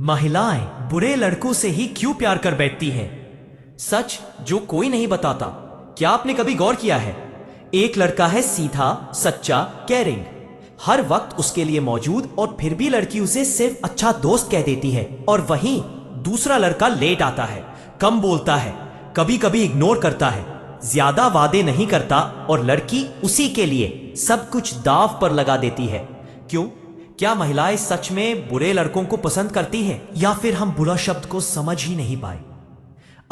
महिलाएं बुरे लड़कों से ही क्यों प्यार कर बैठती हैं? सच जो कोई नहीं बताता। क्या आपने कभी गौर किया है? एक लड़का है सीधा, सच्चा, केयरिंग, हर वक्त उसके लिए मौजूद, और फिर भी लड़की उसे सिर्फ अच्छा दोस्त कह देती है। और वहीं दूसरा लड़का लेट आता है, कम बोलता है, कभी कभी इग्नोर करता है, ज्यादा वादे नहीं करता, और लड़की उसी के लिए सब कुछ दांव पर लगा देती है। क्यों? क्या महिलाएं सच में बुरे लड़कों को पसंद करती हैं, या फिर हम बुरा शब्द को समझ ही नहीं पाए?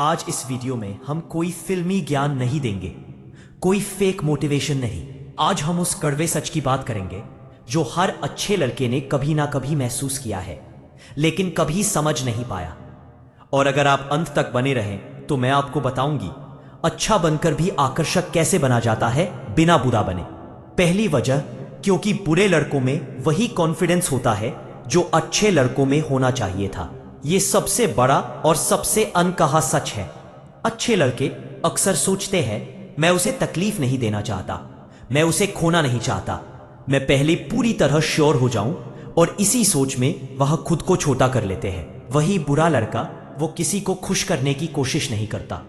आज इस वीडियो में हम कोई फिल्मी ज्ञान नहीं देंगे, कोई फेक मोटिवेशन नहीं। आज हम उस कड़वे सच की बात करेंगे जो हर अच्छे लड़के ने कभी ना कभी महसूस किया है, लेकिन कभी समझ नहीं पाया। और अगर आप अंत तक बने रहें तो मैं आपको बताऊंगी अच्छा बनकर भी आकर्षक कैसे बना जाता है बिना बुरा बने। पहली वजह, क्योंकि बुरे लड़कों में वही कॉन्फिडेंस होता है जो अच्छे लड़कों में होना चाहिए था। यह सबसे बड़ा और सबसे अनकहा सच है। अच्छे लड़के अक्सर सोचते हैं, मैं उसे तकलीफ नहीं देना चाहता, मैं उसे खोना नहीं चाहता, मैं पहले पूरी तरह श्योर हो जाऊं, और इसी सोच में वह खुद को छोटा कर लेते हैं। वही बुरा लड़का, वो किसी को खुश करने की कोशिश नहीं करता,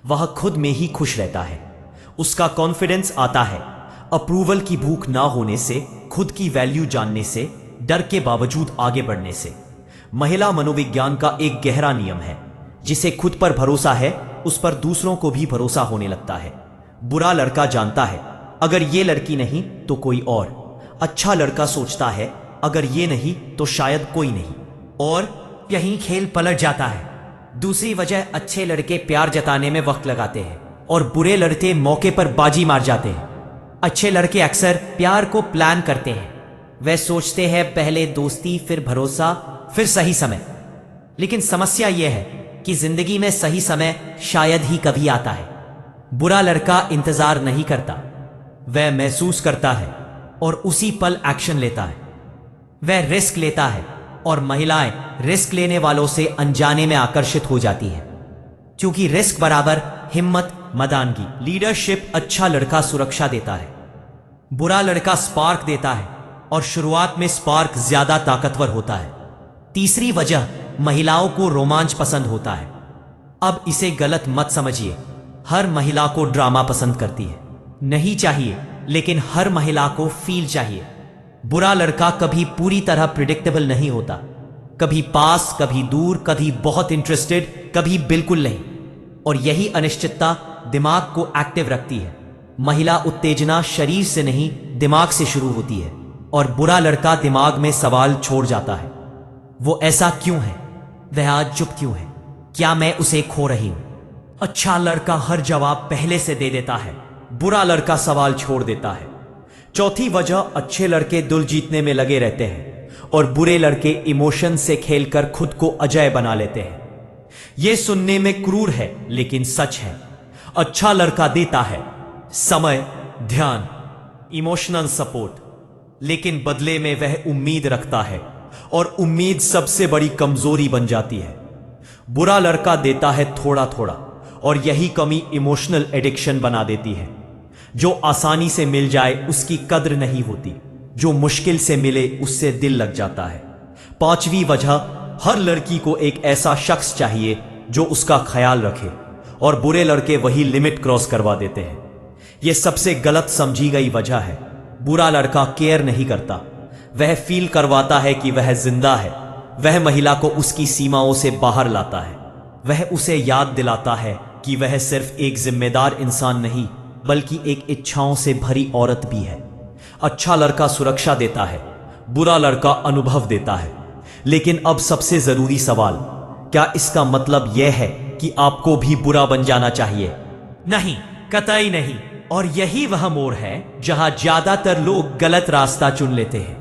वह खुद में ही खुश रहता है। उसका कॉन्फिडेंस आता है अप्रूवल की भूख ना होने से, खुद की वैल्यू जानने से, डर के बावजूद आगे बढ़ने से। महिला मनोविज्ञान का एक गहरा नियम है, जिसे खुद पर भरोसा है उस पर दूसरों को भी भरोसा होने लगता है। बुरा लड़का जानता है अगर ये लड़की नहीं तो कोई और। अच्छा लड़का सोचता है अगर ये नहीं तो शायद कोई नहीं, और यहीं खेल पलट जाता है। दूसरी वजह, अच्छे लड़के प्यार जताने में वक्त लगाते हैं और बुरे लड़के मौके पर बाजी मार जाते हैं। अच्छे लड़के अक्सर प्यार को प्लान करते हैं, वे सोचते हैं पहले दोस्ती, फिर भरोसा, फिर सही समय। लेकिन समस्या यह है कि जिंदगी में सही समय शायद ही कभी आता है। बुरा लड़का इंतजार नहीं करता, वह महसूस करता है और उसी पल एक्शन लेता है। वह रिस्क लेता है, और महिलाएं रिस्क लेने वालों से अनजाने में आकर्षित हो जाती हैं, क्योंकि रिस्क बराबर हिम्मत, मर्दानगी, लीडरशिप। अच्छा लड़का सुरक्षा देता है, बुरा लड़का स्पार्क देता है, और शुरुआत में स्पार्क ज्यादा ताकतवर होता है। तीसरी वजह, महिलाओं को रोमांच पसंद होता है। अब इसे गलत मत समझिए, हर महिला को ड्रामा पसंद करती है, नहीं चाहिए, लेकिन हर महिला को फील चाहिए। बुरा लड़का कभी पूरी तरह प्रिडिक्टेबल नहीं होता, कभी पास, कभी दूर, कभी बहुत इंटरेस्टेड, कभी बिल्कुल नहीं। और यही अनिश्चितता दिमाग को एक्टिव रखती है। महिला उत्तेजना शरीर से नहीं, दिमाग से शुरू होती है, और बुरा लड़का दिमाग में सवाल छोड़ जाता है, वो ऐसा क्यों है, वह आज चुप क्यों है, क्या मैं उसे खो रही हूं? अच्छा लड़का हर जवाब पहले से दे देता है, बुरा लड़का सवाल छोड़ देता है। चौथी वजह, अच्छे लड़के दिल जीतने में लगे रहते हैं, और बुरे लड़के इमोशन से खेलकर खुद को अजय बना लेते हैं। यह सुनने में क्रूर है, लेकिन सच है। अच्छा लड़का देता है समय, ध्यान, इमोशनल सपोर्ट, लेकिन बदले में वह उम्मीद रखता है, और उम्मीद सबसे बड़ी कमजोरी बन जाती है। बुरा लड़का देता है थोड़ा थोड़ा, और यही कमी इमोशनल एडिक्शन बना देती है। जो आसानी से मिल जाए उसकी कद्र नहीं होती, जो मुश्किल से मिले उससे दिल लग जाता है। पांचवी वजह, हर लड़की को एक ऐसा शख्स चाहिए जो उसका ख्याल रखे, और बुरे लड़के वही लिमिट क्रॉस करवा देते हैं। यह सबसे गलत समझी गई वजह है। बुरा लड़का केयर नहीं करता, वह फील करवाता है कि वह जिंदा है। वह महिला को उसकी सीमाओं से बाहर लाता है, वह उसे याद दिलाता है कि वह सिर्फ एक जिम्मेदार इंसान नहीं, बल्कि एक इच्छाओं से भरी औरत भी है। अच्छा लड़का सुरक्षा देता है, बुरा लड़का अनुभव देता है। लेकिन अब सबसे जरूरी सवाल, क्या इसका मतलब यह है कि आपको भी बुरा बन जाना चाहिए? नहीं, कतई नहीं। और यही वह मोड़ है जहां ज्यादातर लोग गलत रास्ता चुन लेते हैं।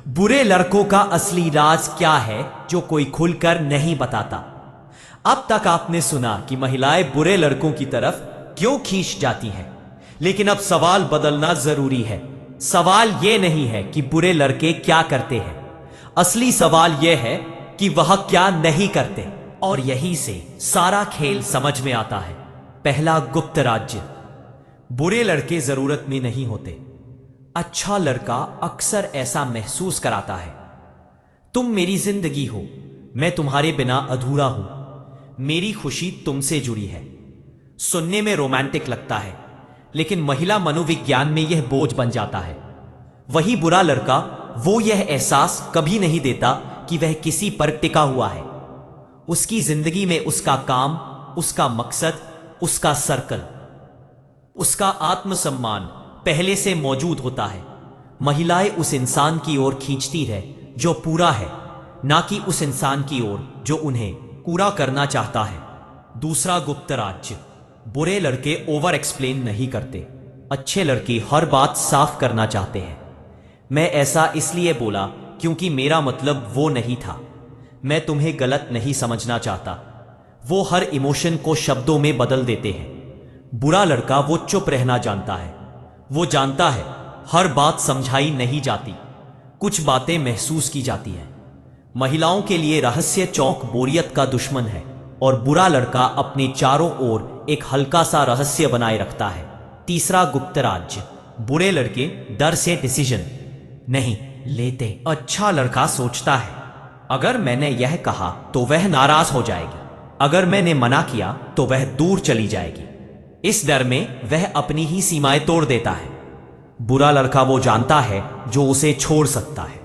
बुरे लड़कों का असली राज क्या है जो कोई खुलकर नहीं बताता? अब तक आपने सुना कि महिलाएं बुरे लड़कों की तरफ क्यों खींच जाती हैं, लेकिन अब सवाल बदलना जरूरी है। सवाल यह नहीं है कि बुरे लड़के क्या करते हैं, असली सवाल यह है कि वह क्या नहीं करते। और यहीं से सारा खेल समझ में आता है। पहला, गुप्त राज्य। बुरे लड़के जरूरत में नहीं होते, अच्छा लड़का अक्सर ऐसा महसूस कराता है। तुम मेरी जिंदगी हो, मैं तुम्हारे बिना अधूरा हूं, मेरी खुशी तुमसे जुड़ी है। सुनने में रोमांटिक लगता है, लेकिन महिला मनोविज्ञान में यह बोझ बन जाता है। वही बुरा लड़का वो यह एहसास कभी नहीं देता कि वह किसी पर टिका हुआ है। उसकी जिंदगी में उसका काम, उसका मकसद, उसका सर्कल, उसका आत्मसम्मान पहले से मौजूद होता है। महिलाएं उस इंसान की ओर खींचती है जो पूरा है, ना कि उस इंसान की ओर जो उन्हें पूरा करना चाहता है। दूसरा गुप्त राज्य। बुरे लड़के ओवर एक्सप्लेन नहीं करते, अच्छे लड़के हर बात साफ करना चाहते हैं। मैं ऐसा इसलिए बोला क्योंकि मेरा मतलब वो नहीं था। मैं तुम्हें गलत नहीं समझना चाहता। वो हर इमोशन को शब्दों में बदल देते हैं। बुरा लड़का वो चुप रहना जानता है। वो जानता है हर बात समझाई नहीं जाती, कुछ बातें महसूस की जाती हैं। महिलाओं के लिए रहस्य चौक बोरियत का दुश्मन है, और बुरा लड़का अपने चारों ओर एक हल्का सा रहस्य बनाए रखता है। तीसरा गुप्त राज्य। बुरे लड़के डर से डिसीजन नहीं लेते। अच्छा लड़का सोचता है, अगर मैंने यह कहा तो वह नाराज हो जाएगी, अगर मैंने मना किया तो वह दूर चली जाएगी। इस डर में वह अपनी ही सीमाएं तोड़ देता है। बुरा लड़का वो जानता है जो उसे छोड़ सकता है।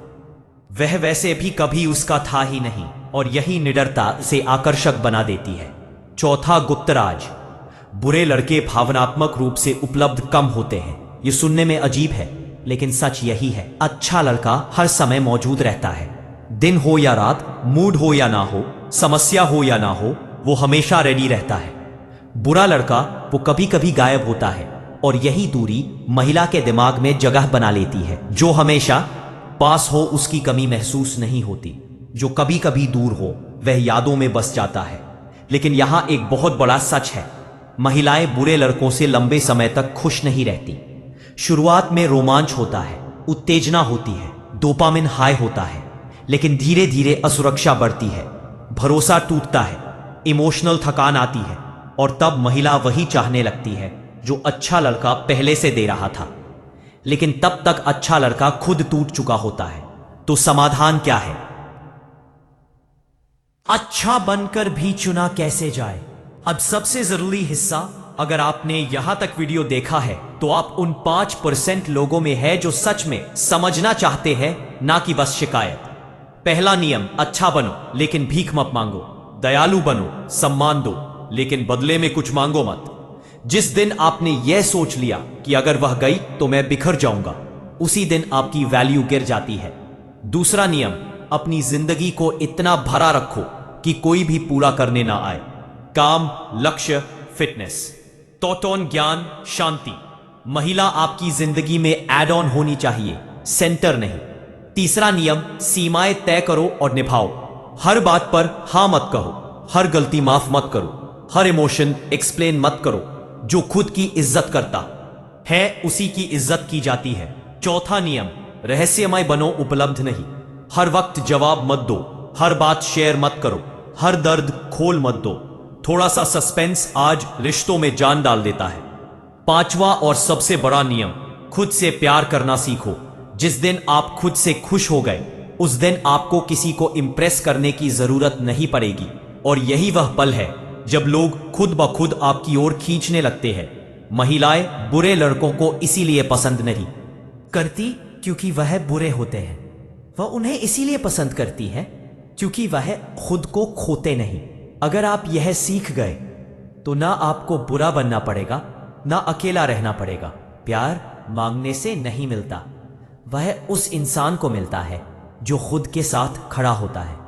वह वैसे भी कभी उसका था ही नहीं, और यही निडरता से आकर्षक बना देती है। चौथा गुप्त राज। बुरे लड़के भावनात्मक रूप से उपलब्ध कम होते हैं। ये सुनने में अजीब है, लेकिन सच यही है। अच्छा लड़का हर समय मौजूद रहता है। दिन हो या रात, मूड हो या ना हो, समस्या हो या ना हो, वो हमेशा रेडी रहता है। बुरा लड़का वो कभी कभी गायब होता है, और यही दूरी महिला के दिमाग में जगह बना लेती है। जो हमेशा पास हो उसकी कमी महसूस नहीं होती, जो कभी कभी दूर हो वह यादों में बस जाता है। लेकिन यहां एक बहुत बड़ा सच है, महिलाएं बुरे लड़कों से लंबे समय तक खुश नहीं रहती। शुरुआत में रोमांच होता है, उत्तेजना होती है, डोपामिन हाई होता है, लेकिन धीरे धीरे असुरक्षा बढ़ती है, भरोसा टूटता है, इमोशनल थकान आती है, और तब महिला वही चाहने लगती है जो अच्छा लड़का पहले से दे रहा था। लेकिन तब तक अच्छा लड़का खुद टूट चुका होता है। तो समाधान क्या है? अच्छा बनकर भी चुना कैसे जाए? अब सबसे जरूरी हिस्सा, अगर आपने यहां तक वीडियो देखा है तो आप उन 5% लोगों में है जो सच में समझना चाहते हैं, ना कि बस शिकायत। पहला नियम, अच्छा बनो लेकिन भीख मत मांगो। दयालु बनो, सम्मान दो, लेकिन बदले में कुछ मांगो मत। जिस दिन आपने यह सोच लिया कि अगर वह गई तो मैं बिखर जाऊंगा, उसी दिन आपकी वैल्यू गिर जाती है। दूसरा नियम, अपनी जिंदगी को इतना भरा रखो कि कोई भी पूरा करने ना आए। काम, लक्ष्य, फिटनेस, टोटोन, ज्ञान, शांति। महिला आपकी जिंदगी में एड ऑन होनी चाहिए, सेंटर नहीं। तीसरा नियम, सीमाएं तय करो और निभाओ। हर बात पर हां मत कहो, हर गलती माफ मत करो, हर इमोशन एक्सप्लेन मत करो। जो खुद की इज्जत करता है उसी की इज्जत की जाती है। चौथा नियम, रहस्यमय बनो, उपलब्ध नहीं। हर वक्त जवाब मत दो, हर बात शेयर मत करो, हर दर्द खोल मत दो। थोड़ा सा सस्पेंस आज रिश्तों में जान डाल देता है। पांचवा और सबसे बड़ा नियम, खुद से प्यार करना सीखो। जिस दिन आप खुद से खुश हो गए, उस दिन आपको किसी को इंप्रेस करने की जरूरत नहीं पड़ेगी। और यही वह पल है जब लोग खुद ब खुद आपकी ओर खींचने लगते हैं। महिलाएं बुरे लड़कों को इसीलिए पसंद नहीं करती क्योंकि वह बुरे होते हैं। वह उन्हें इसीलिए पसंद करती है क्योंकि वह खुद को खोते नहीं। अगर आप यह सीख गए तो ना आपको बुरा बनना पड़ेगा, ना अकेला रहना पड़ेगा। प्यार मांगने से नहीं मिलता, वह उस इंसान को मिलता है जो खुद के साथ खड़ा होता है।